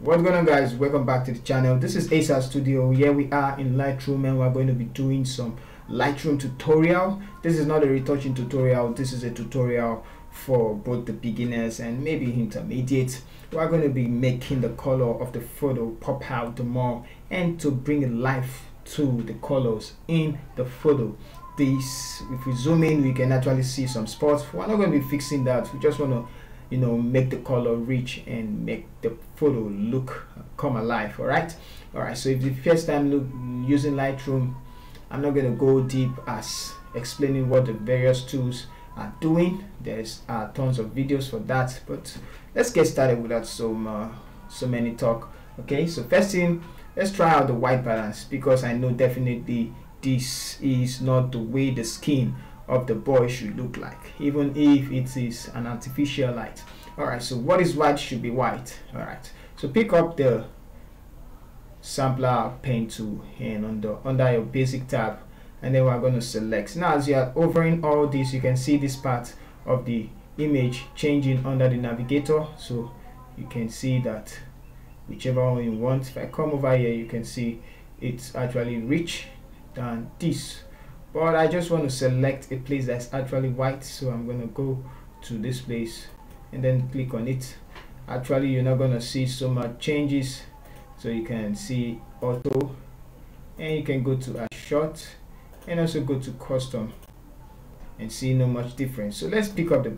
What's going on, guys? Welcome back to the channel. This is Asa Studio. Here we are in Lightroom, and we're going to be doing some Lightroom tutorial. This is not a retouching tutorial. This is a tutorial for both the beginners and maybe intermediate. We're going to be making the color of the photo pop out the more and to bring life to the colors in the photo. This, if we zoom in, we can actually see some spots. We're not going to be fixing that. We just want to make the color rich and make the photo look come alive. All right, so if the first time using Lightroom, I'm not going to go deep as explaining what the various tools are doing. There's tons of videos for that, but let's get started without so many talk. Okay, so first thing, let's try out the white balance, because I know definitely this is not the way the skin of the boy should look like, even if it is an artificial light. All right, so what is white should be white. All right, so pick up the sampler pen tool and under your basic tab, and then we're going to select. Now as you are hovering all this, you can see this part of the image changing under the navigator, so you can see that whichever one you want. If I come over here, you can see it's actually rich than this, but I just want to select a place that's actually white, so I'm going to go to this place and then click on it. Actually, you're not going to see so much changes, so you can see auto, and you can go to a short and also go to custom and see no much difference. So let's pick up the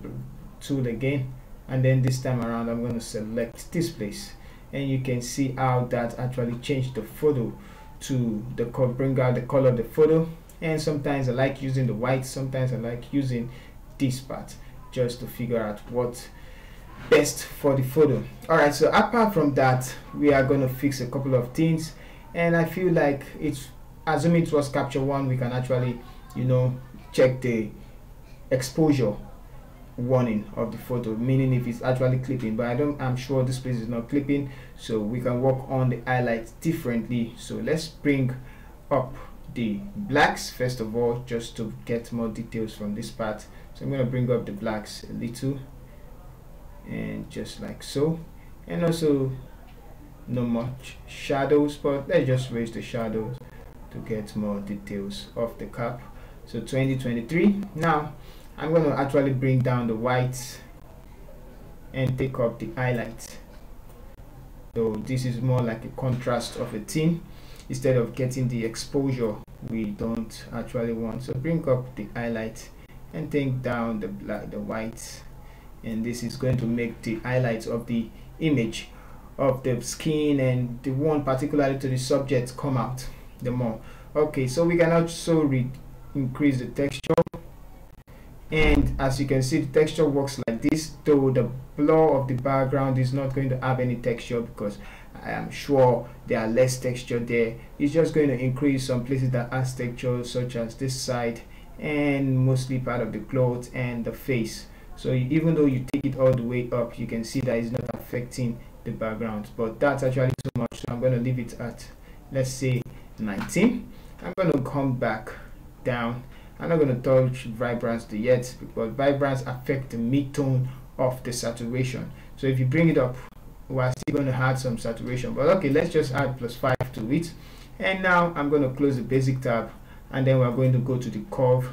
tool again, and then this time around I'm going to select this place, and you can see how that actually changed the photo to the bring out the color of the photo. And sometimes I like using the white, sometimes I like using this part just to figure out what's best for the photo. All right, so apart from that, we are going to fix a couple of things, and I feel like it's, assuming it was capture one, we can actually check the exposure warning of the photo, meaning if it's actually clipping, but I'm sure this place is not clipping, so we can work on the highlights differently. So let's bring up the blacks first of all, just to get more details from this part. So I'm going to bring up the blacks a little, and just like so, and also not much shadows, but let's just raise the shadows to get more details of the cap. So 2023. Now I'm going to actually bring down the whites and take up the highlights. So this is more like a contrast of a theme instead of getting the exposure we don't actually want. So bring up the highlight and take down the black, the whites, and this is going to make the highlights of the image of the skin and the one particularly to the subject come out the more. Okay, so we can also increase the texture, and as you can see, the texture works like this, though the blur of the background is not going to have any texture, because I am sure there are less texture there. It's just going to increase some places that has texture, such as this side and mostly part of the clothes and the face. So even though you take it all the way up, you can see that it's not affecting the background, but that's actually too much, so I'm going to leave it at, let's say, 19. I'm going to come back down. I'm not going to touch vibrance yet, because vibrance affect the mid-tone of the saturation. So if you bring it up, we're still going to add some saturation, but okay, let's just add +5 to it. And now I'm going to close the basic tab, and then we're going to go to the curve,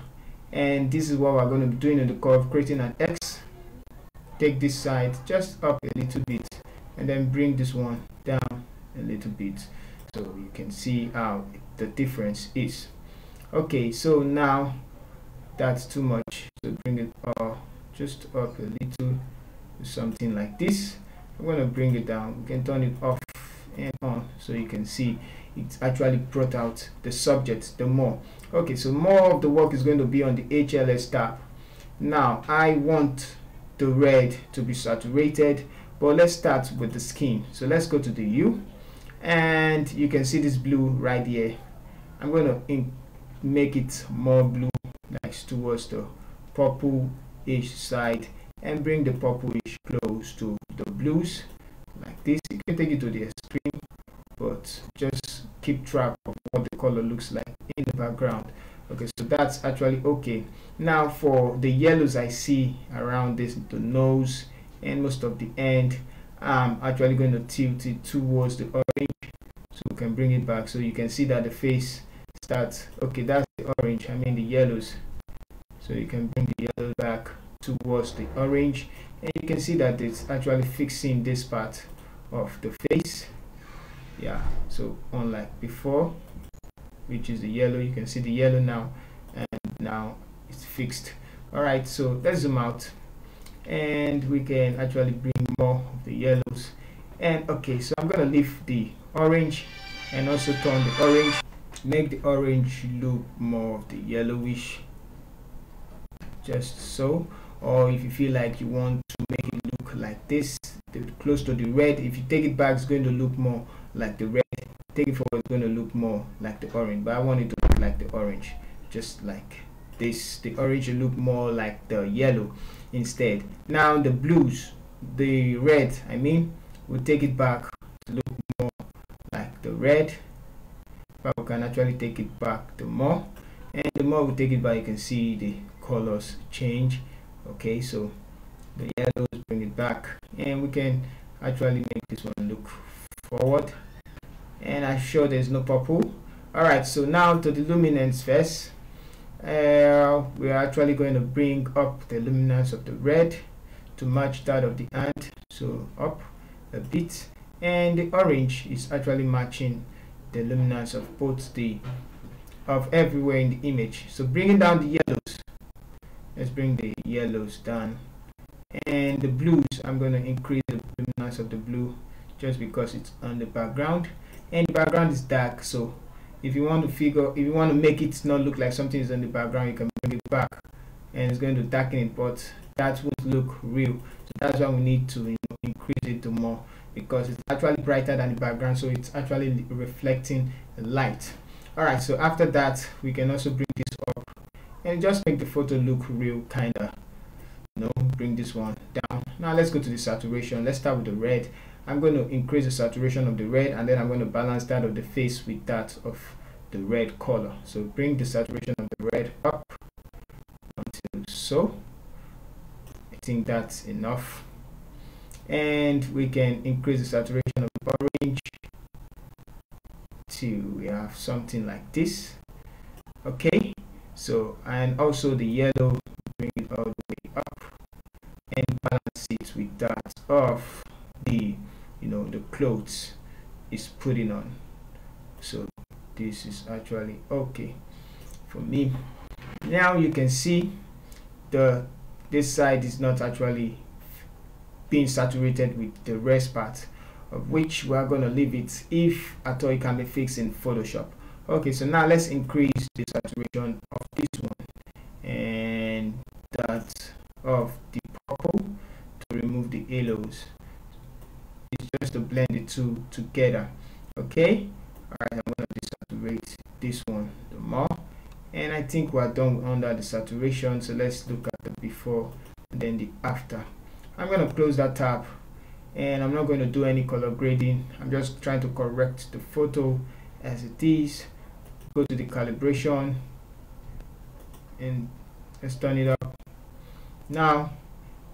and this is what we're going to be doing in the curve, creating an X. Take this side just up a little bit, and then bring this one down a little bit, so you can see how the difference is. Okay, so now that's too much, so bring it just up a little, something like this. I'm going to bring it down. We can turn it off and on, so you can see it's actually brought out the subject the more. Okay, so more of the work is going to be on the HLS tab. Now I want the red to be saturated, but let's start with the skin. So let's go to the hue, and you can see this blue right here. I'm going to make it more blue, nice, towards the purple-ish side, and bring the purplish close to the blues like this. You can take it to the extreme, but just keep track of what the color looks like in the background. Okay, so that's actually okay. Now for the yellows I see around this, the nose and most of the end, I'm actually going to tilt it towards the orange, so we can bring it back. So you can see that the face starts, okay, that's the orange, I mean the yellows. So you can bring the yellow back towards the orange, and you can see that it's actually fixing this part of the face. Yeah, so unlike before, which is the yellow, you can see the yellow now, and now it's fixed. All right, so let's zoom out, and we can actually bring more of the yellows. And okay, so I'm gonna leave the orange and also turn the orange, make the orange look more of the yellowish, just so. Or if you feel like you want to make it look like this, close to the red, if you take it back, it's going to look more like the red. Take it forward, it's going to look more like the orange, but I want it to look like the orange, just like this. The orange will look more like the yellow instead. Now the blues, the red, I mean, we'll take it back to look more like the red, but we can actually take it back the more, and the more we take it back, you can see the colors change. Okay, so the yellows, bring it back, and we can actually make this one look forward, and I'm sure there's no purple. All right, so now to the luminance first. We're actually going to bring up the luminance of the red to match that of the ant, so up a bit, and the orange is actually matching the luminance of both the everywhere in the image. So bringing down the yellows, let's bring the yellows down, and the blues, I'm going to increase the luminance of the blue just because it's on the background, and the background is dark. So if you want to make it not look like something is on the background, you can bring it back, and it's going to darken it, but that won't look real. So that's why we need to increase it to more, because it's actually brighter than the background, so it's actually reflecting the light. All right, so after that, we can also bring this up and just make the photo look real, kinda, bring this one down. Now let's go to the saturation. Let's start with the red. I'm going to increase the saturation of the red, and then I'm going to balance that of the face with that of the red color. So bring the saturation of the red up until so. I think that's enough, and we can increase the saturation of the orange till we have something like this. Okay, so, and also the yellow, bring it all the way up and balance it with that of the the clothes is putting on. So this is actually okay for me. Now you can see this side is not actually being saturated with the rest part, of which we are going to leave it if at all it can be fixed in Photoshop. Okay, so now let's increase the saturation of this one and that of the purple to remove the halos. It's just to blend the two together. Okay, all right, I'm going to desaturate this one the more, and I think we're done under the saturation. So let's look at the before and then the after. I'm going to close that tab, and I'm not going to do any color grading. I'm just trying to correct the photo as it is. Go to the calibration and let's turn it up. Now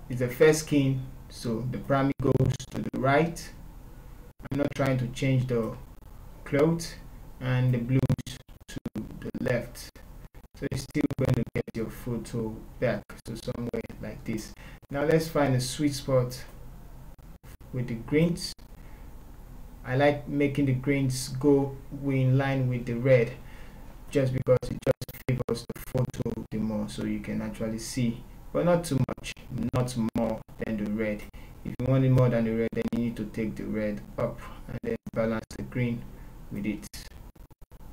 it's the first skin, so the primary goes to the right. I'm not trying to change the clothes, and the blues to the left. So it's still going to get your photo back, so somewhere like this. Now let's find a sweet spot with the greens. I like making the greens go in line with the red, just because it just favors the photo the more, so you can actually see, but not too much, not more than the red. If you want it more than the red, then you need to take the red up and then balance the green with it.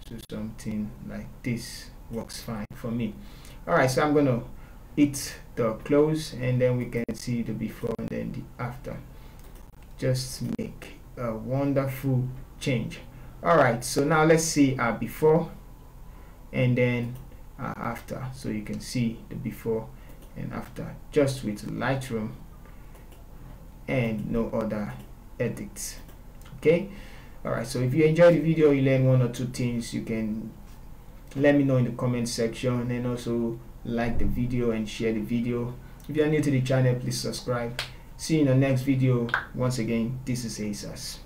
So something like this works fine for me. All right, so I'm gonna hit the close, and then we can see the before and then the after. Just make a wonderful change. All right, so now let's see our before and then our after, so you can see the before and after just with Lightroom and no other edits. Okay, all right, so if you enjoyed the video, you learned one or two things, you can let me know in the comment section, and also like the video and share the video. If you are new to the channel, please subscribe. See you in the next video. Once again, this is ASAS.